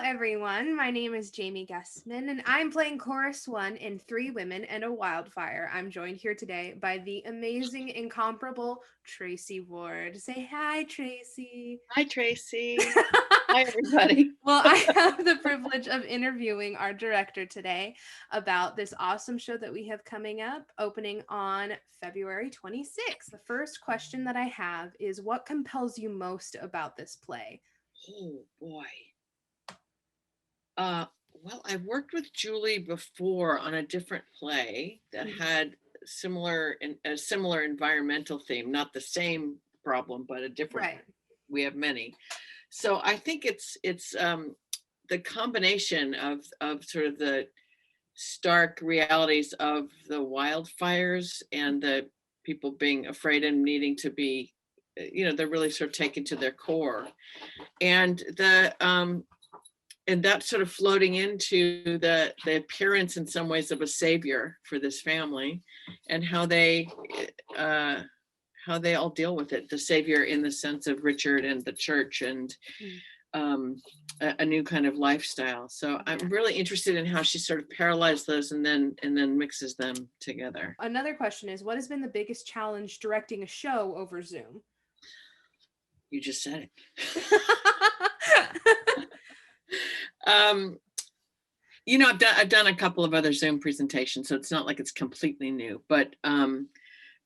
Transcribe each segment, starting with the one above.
everyone. My name is Jamie Gussman, and I'm playing Chorus 1 in Three Women and a Wildfire. I'm joined here today by the amazing, incomparable Tracy Ward. Say hi, Tracy. Hi, Tracy. Hi, everybody. Well, I have the privilege of interviewing our director today about this awesome show that we have coming up, opening on February 26th. The first question that I have is, what compels you most about this play? Oh boy. Well, I've worked with Julie before on a different play that had a similar environmental theme, not the same problem, but a different. Right. We have many. So I think it's the combination of sort of the stark realities of the wildfires and the people being afraid and needing to be, they're really sort of taken to their core, and that sort of floating into the appearance in some ways of a savior for this family, and how they all deal with it. The savior in the sense of Richard and the church, and a new kind of lifestyle. So I'm really interested in how she sort of parallelized those and then mixes them together. Another question is, what has been the biggest challenge directing a show over Zoom? You just said it. I've done a couple of other Zoom presentations, so it's not like it's completely new, but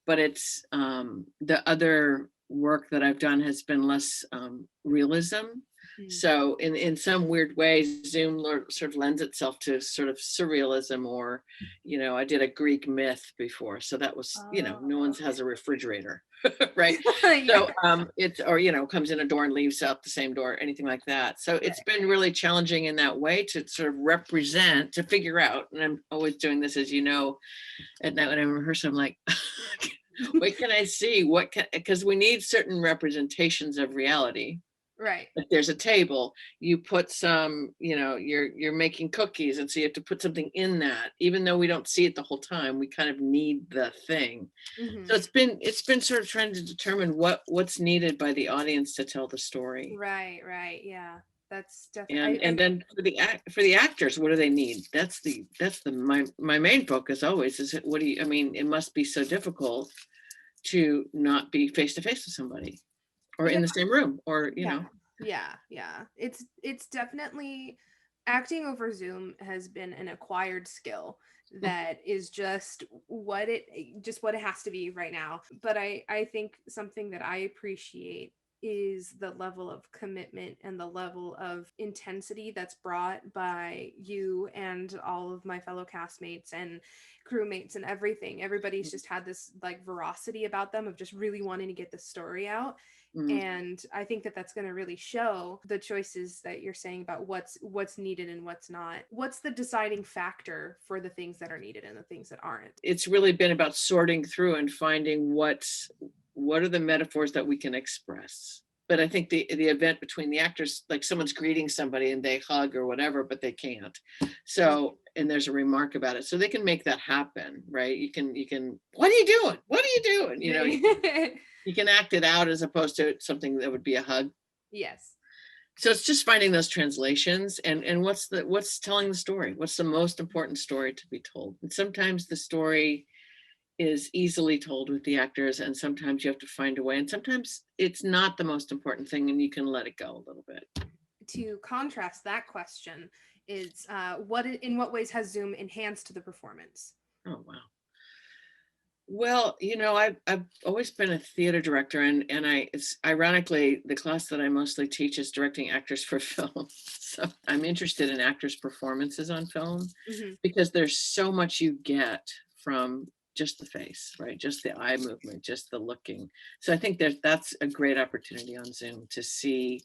it's the other work that I've done has been less realism. So in some weird ways, Zoom sort of lends itself to sort of surrealism, or, I did a Greek myth before. So that was, no one has a refrigerator, right? So it's, or, comes in a door and leaves out the same door, anything like that. So it's been really challenging in that way to sort of represent, to figure out, and I'm always doing this, as you know, at night when I'm rehearsing, I'm like, what can I see? Because we need certain representations of reality. Right. If there's a table, you put some, you're making cookies, and so you have to put something in that. Even though we don't see it the whole time, we kind of need the thing. So it's been sort of trying to determine what's needed by the audience to tell the story. Right. Yeah. That's definitely. And then for the actors, what do they need? That's my main focus always is, it must be so difficult to not be face to face with somebody, or in the same room, or know. Yeah. It's definitely, acting over Zoom has been an acquired skill that is just what it has to be right now. But I think something that I appreciate is the level of commitment and the level of intensity that's brought by you and all of my fellow castmates and crewmates and everything. Everybody's just had this like veracity about them of just really wanting to get the story out. And I think that that's going to really show the choices that you're saying about what's needed and what's not. What's the deciding factor for the things that are needed and the things that aren't? It's really been about sorting through and finding what are the metaphors that we can express. But I think the event between the actors, like someone's greeting somebody and they hug or whatever, but they can't. So, and there's a remark about it. So they can make that happen, right? You can, what are you doing? What are you doing? You can act it out as opposed to something that would be a hug. Yes. So it's just finding those translations and what's telling the story. What's the most important story to be told? And sometimes the story is easily told with the actors, and sometimes you have to find a way, and sometimes it's not the most important thing and you can let it go a little bit. To contrast that question is, in what ways has Zoom enhanced the performance? Oh, wow. Well, I've always been a theater director, and it's ironically the class that I mostly teach is directing actors for film. So I'm interested in actors' performances on film, because there's so much you get from just the face, right? Just the eye movement, just the looking. So I think that's a great opportunity on Zoom to see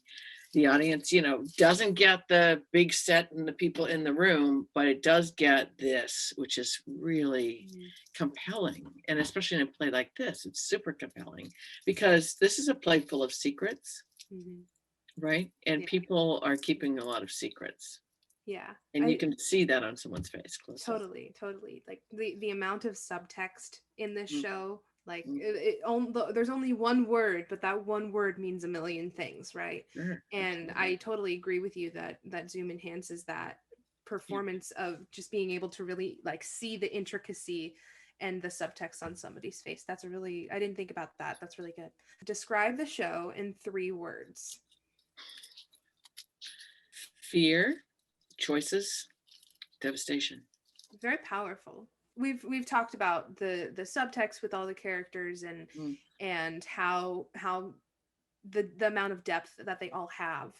the audience, doesn't get the big set and the people in the room, but it does get this, which is really compelling. And especially in a play like this, it's super compelling because this is a play full of secrets, right? And people are keeping a lot of secrets. Yeah. And you can see that on someone's face close. Totally. Like the amount of subtext in this show, Like Mm, there's only one word, but that one word means a million things, right? sure, And absolutely. I totally agree with you that Zoom enhances that Yeah. performance of just being able to really like see the intricacy and the subtext on somebody's face. That's a really, I didn't think about that. That's really good. Describe the show in 3 words. Fear, choices, devastation. Very powerful. We've talked about the subtext with all the characters Mm. and how the amount of depth that they all have.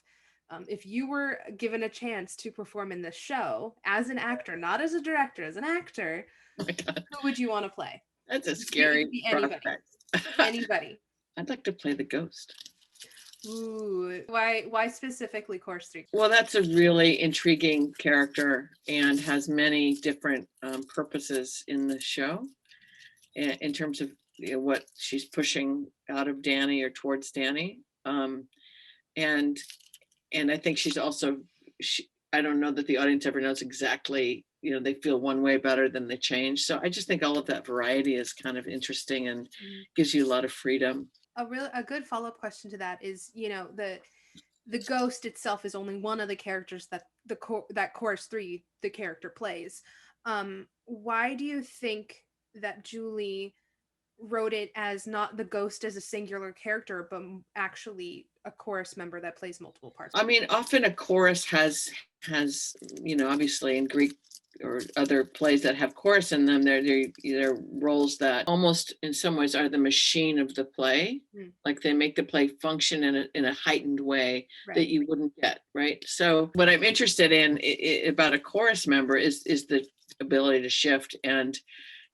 If you were given a chance to perform in this show as an actor, not as a director, as an actor, Oh my God, who would you want to play? that's a It scary could be anybody. prospect. Anybody. I'd like to play the ghost. Ooh, why specifically Course 3? Well, that's a really intriguing character and has many different purposes in the show in terms of what she's pushing out of Danny or towards Danny. And and I think she's also, I don't know that the audience ever knows exactly, they feel one way better than they change. So I just think all of that variety is kind of interesting and Mm. gives you a lot of freedom. A good follow-up question to that is, the ghost itself is only one of the characters that that Chorus 3 the character plays. Why do you think that Julie wrote it as not the ghost as a singular character, but actually a chorus member that plays multiple parts? I mean, often a chorus has obviously in Greek or other plays that have chorus in them, they're roles that almost in some ways are the machine of the play. Mm, Like they make the play function in a heightened way right. that you wouldn't get, right? So what I'm interested in about a chorus member is the ability to shift and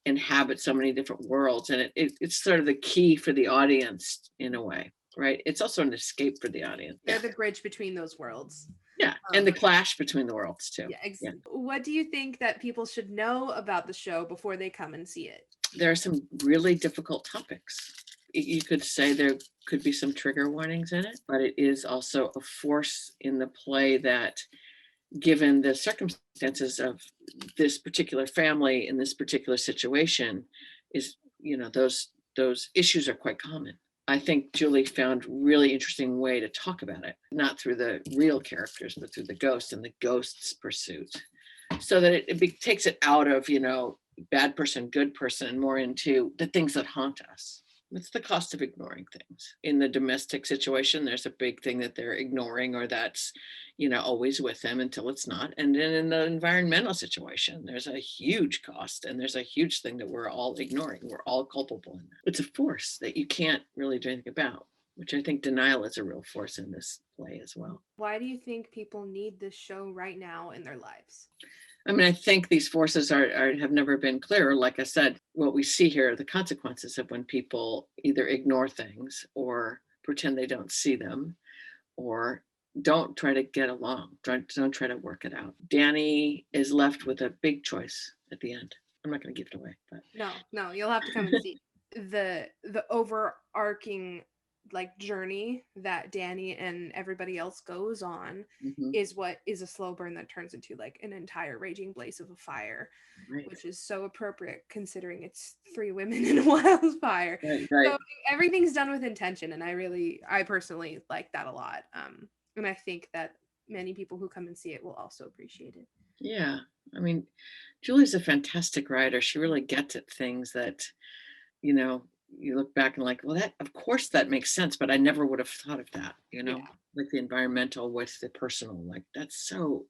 inhabit so many different worlds, and it's sort of the key for the audience in a way, right? It's also an escape for the audience. They're the bridge between those worlds. Yeah, and the clash between the worlds too. Yeah, Yeah, what do you think that people should know about the show before they come and see it? there are some really difficult topics. You could say there could be some trigger warnings in it, but it is also a force in the play that, given the circumstances of this particular family in this particular situation, is those issues are quite common. I think Julie found really interesting way to talk about it, not through the real characters, but through the ghost and the ghost's pursuit, so that it takes it out of bad person, good person, and more into the things that haunt us. What's the cost of ignoring things? In the domestic situation, there's a big thing that they're ignoring, or that's, always with them until it's not. And then in the environmental situation, there's a huge cost and there's a huge thing that we're all ignoring. We're all culpable in that. It's a force that you can't really do anything about, which I think denial is a real force in this play as well. Why do you think people need this show right now in their lives? I mean, I think these forces have never been clearer. Like I said, what we see here are the consequences of when people either ignore things or pretend they don't see them, or don't try to get along, don't try to work it out. Danny is left with a big choice at the end. I'm not going to give it away, but No, you'll have to come and see. The overarching like journey that Danny and everybody else goes on mhm, is what is a slow burn that turns into like an entire raging blaze of a fire, right, which is so appropriate considering it's 3 women in a wildfire. right, right. So everything's done with intention, and I personally like that a lot. And I think that many people who come and see it will also appreciate it. Yeah, I mean, Julie's a fantastic writer. She really gets at things that, you know, you look back and like, well, that, of course, that makes sense, but I never would have thought of that, Yeah. like the environmental with the personal, like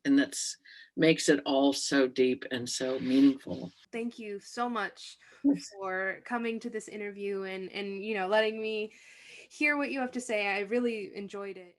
and that's makes it all so deep and so meaningful. Thank you so much Yes. for coming to this interview and letting me hear what you have to say. I really enjoyed it.